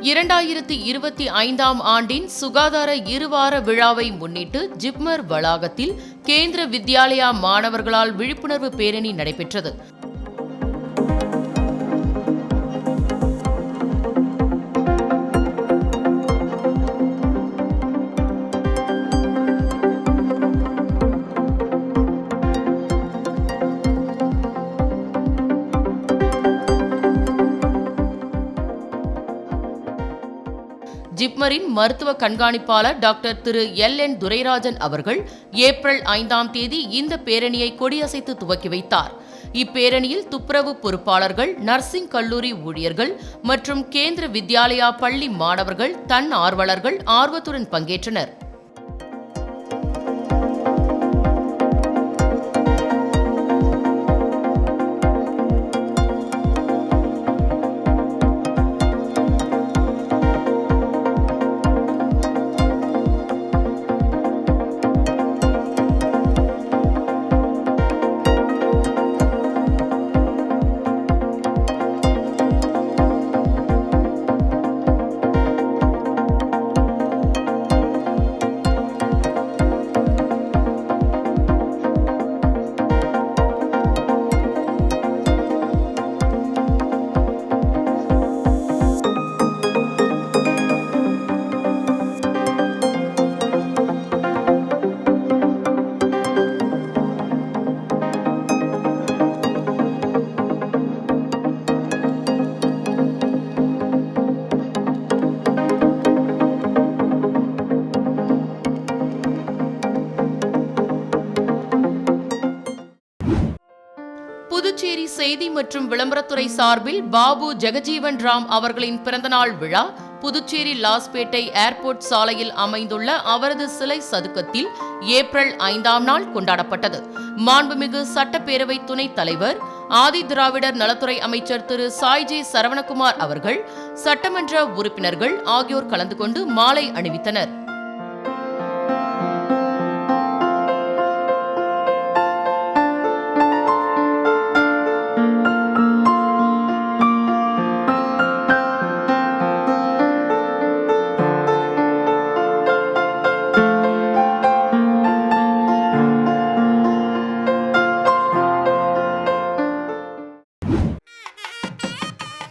2025ஆம் ஆண்டின் சுகாதார இருவார விழாவை முன்னிட்டு ஜிப்மர் வளாகத்தில் கேந்திர வித்யாலயா மாணவர்களால் விழிப்புணர்வு பேரணி நடைபெற்றது. ஜிப்மரின் மருத்துவ கண்காணிப்பாளர் டாக்டர் திரு எல்.என். துரைராஜன் அவர்கள் ஏப்ரல் 5ஆம் தேதி இந்த பேரணியை கொடியசைத்து துவக்கி வைத்தார். இப்பேரணியில் துப்புரவு பொறுப்பாளர்கள், நர்சிங் கல்லூரி ஊழியர்கள் மற்றும் கேந்திர வித்யாலயா பள்ளி மாணவர்கள், தன்னார்வலர்கள் ஆர்வத்துடன் பங்கேற்றனர். புதுச்சேரி செய்தி மற்றும் விளம்பரத்துறை சார்பில் பாபு ஜெகஜீவன் ராம் அவர்களின் பிறந்தநாள் விழா புதுச்சேரி லாஸ்பேட்டை ஏர்போர்ட் சாலையில் அமைந்துள்ள அவரது சிலை சதுக்கத்தில் ஏப்ரல் 5ஆம் நாள் கொண்டாடப்பட்டது. மாண்புமிகு சட்டப்பேரவை துணைத் தலைவர், ஆதி திராவிடர் நலத்துறை அமைச்சர் திரு சாய்ஜி சரவணகுமார் அவர்கள், சட்டமன்ற உறுப்பினர்கள் ஆகியோர் கலந்து கொண்டு மாலை அணிவித்தனர்.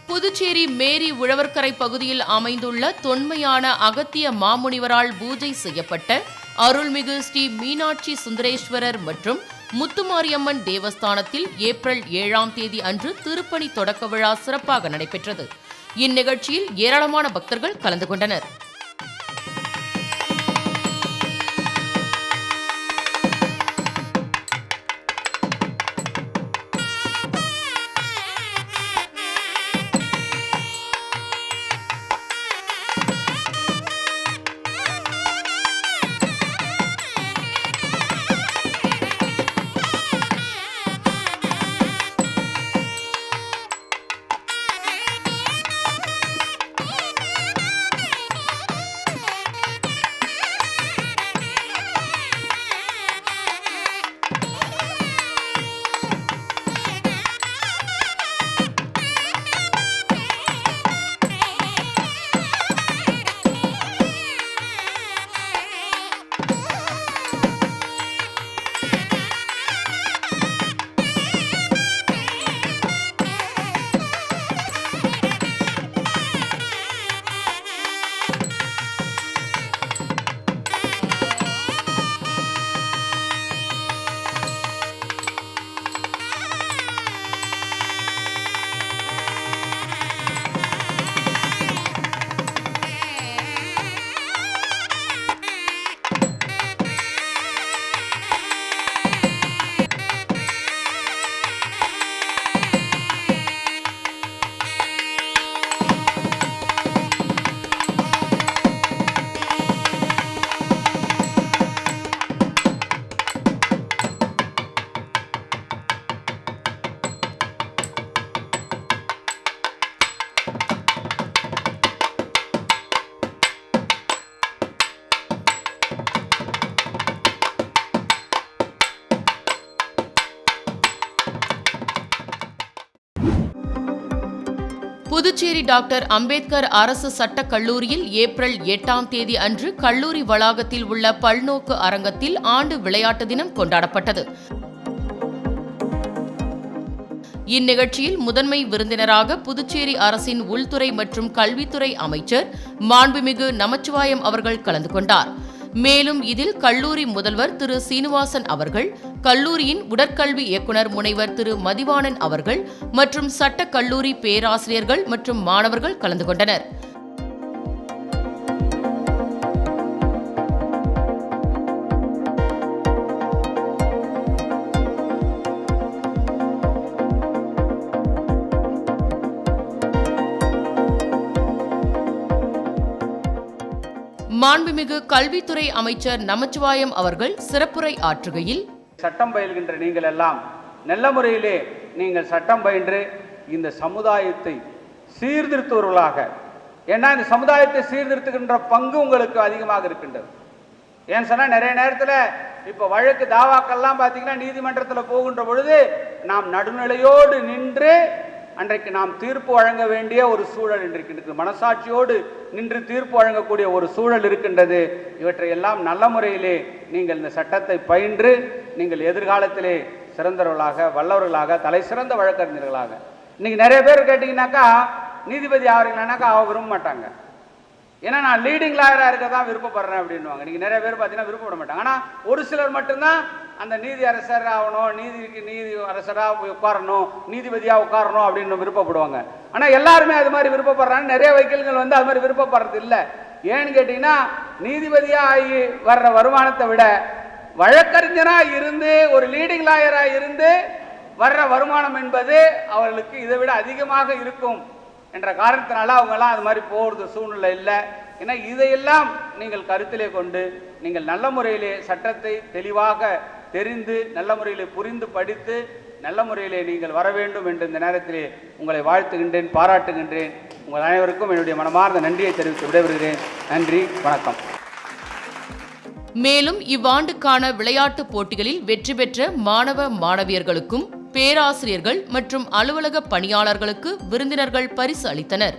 புதுச்சேரி மேரி உழவர்கரை பகுதியில் அமைந்துள்ள தொன்மையான அகத்திய மாமுனிவரால் பூஜை செய்யப்பட்ட அருள்மிகு ஸ்ரீ மீனாட்சி சுந்தரேஸ்வரர் மற்றும் முத்துமாரியம்மன் தேவஸ்தானத்தில் ஏப்ரல் 7ஆம் தேதி அன்று திருப்பணி தொடக்க விழா சிறப்பாக நடைபெற்றது. இந்நிகழ்ச்சியில் ஏராளமான பக்தர்கள் கலந்து கொண்டனர். புதுச்சேரி டாக்டர் அம்பேத்கர் அரசு சட்டக் கல்லூரியில் ஏப்ரல் 8ஆம் தேதி அன்று கல்லூரி வளாகத்தில் உள்ள பல்நோக்கு அரங்கத்தில் ஆண்டு விளையாட்டு தினம் கொண்டாடப்பட்டது. இந்நிகழ்ச்சியில் முதன்மை விருந்தினராக புதுச்சேரி அரசின் உள்துறை மற்றும் கல்வித்துறை அமைச்சர் மாண்புமிகு நமச்சிவாயம் அவர்கள் கலந்து கொண்டார். மேலும் இதில் கல்லூரி முதல்வர் திரு சீனிவாசன் அவர்கள், கல்லூரியின் உடற்கல்வி இயக்குநர் முனைவர் திரு மதிவாணன் அவர்கள் மற்றும் சட்டக் கல்லூரி பேராசிரியர்கள் மற்றும் மாணவர்கள் கலந்து கொண்டனர். மாண்புமிகு கல்வித்துறை அமைச்சர் நமச்சிவாயம் அவர்கள் சிறப்புரை ஆற்றுகையில், சட்டம் பயில்கின்ற நீங்கள் எல்லாம் நல்ல முறையிலே நீங்கள் சட்டம் பயின்று இந்த சமுதாயத்தை சீர்திருத்துவர்களாக, ஏன்னா இந்த சமுதாயத்தை சீர்திருத்துகின்ற பங்கு உங்களுக்கு அதிகமாக இருக்கின்றது. ஏன்னு சொன்னால் நிறைய நேரத்தில் இப்போ வழக்கு தாவாக்கள்லாம் பார்த்தீங்கன்னா நீதிமன்றத்தில் போகின்ற பொழுது நாம் நடுநிலையோடு நின்று அன்றைக்கு நாம் தீர்ப்பு வழங்க வேண்டிய ஒரு சூழல் இருக்கின்றது. மனசாட்சியோடு நின்று தீர்ப்பு வழங்கக்கூடிய ஒரு சூழல் இருக்கின்றது. இவற்றை எல்லாம் நல்ல முறையிலே நீங்கள் இந்த சட்டத்தை பயின்று நீங்கள் எதிர்காலத்திலே சிறந்தவர்களாக, வல்லவர்களாக, தலை சிறந்த வழக்கறிஞர்களாக. இன்னைக்கு நிறைய பேர் கேட்டிங்கனாக்கா நீதிபதி ஆகிறீங்களானாக்கா அவங்க விரும்ப மாட்டாங்க. ஏன்னா நான் லீடிங் லாயராக இருக்க தான் விருப்பப்படுறேன் அப்படின்வாங்க. நீங்கள் நிறைய பேர் பார்த்தீங்கன்னா விருப்பப்பட மாட்டாங்க. ஆனால் ஒரு சிலர் மட்டும்தான் அந்த நீதி அரசர் ஆகணும், நீதி அரசராக உட்காரணும், நீதிபதியாக உட்காரணும் அப்படின்னு விருப்பப்படுவாங்க. ஆனால் எல்லாருமே அது மாதிரி விருப்பப்படுறாங்க. நிறைய வக்கீல்கள் வந்து அது மாதிரி விருப்பப்படுறது இல்லை. ஏன்னு கேட்டிங்கன்னா நீதிபதியாக ஆகி வர்ற வருமானத்தை விட வழக்கறிஞராக இருந்து ஒரு லீடிங் லாயராக இருந்து வர்ற வருமானம் என்பது அவர்களுக்கு இதை விட அதிகமாக இருக்கும் என்ற காரணத்தினால அவங்கெல்லாம் அது மாதிரி போகிறது சூழ்நிலை இல்லை. ஏன்னா இதையெல்லாம் நீங்கள் கருத்திலே கொண்டு நீங்கள் நல்ல முறையிலே சட்டத்தை தெளிவாக தெரிந்து நல்ல முறையிலே புரிந்து படித்து நல்ல முறையிலே நீங்கள் வர வேண்டும் என்று இந்த நேரத்திலே உங்களை வாழ்த்துகின்றேன், பாராட்டுகின்றேன். உங்கள் அனைவருக்கும் என்னுடைய மனமார்ந்த நன்றியை தெரிவித்து விடைபெறுகிறேன். நன்றி, வணக்கம். மேலும் இவ்வாண்டுக்கான விளையாட்டுப் போட்டிகளில் வெற்றி பெற்ற மாணவ மாணவியர்களுக்கும் பேராசிரியர்கள் மற்றும் அலுவலக பணியாளர்களுக்கு விருந்தினர்கள் பரிசு அளித்தனர்.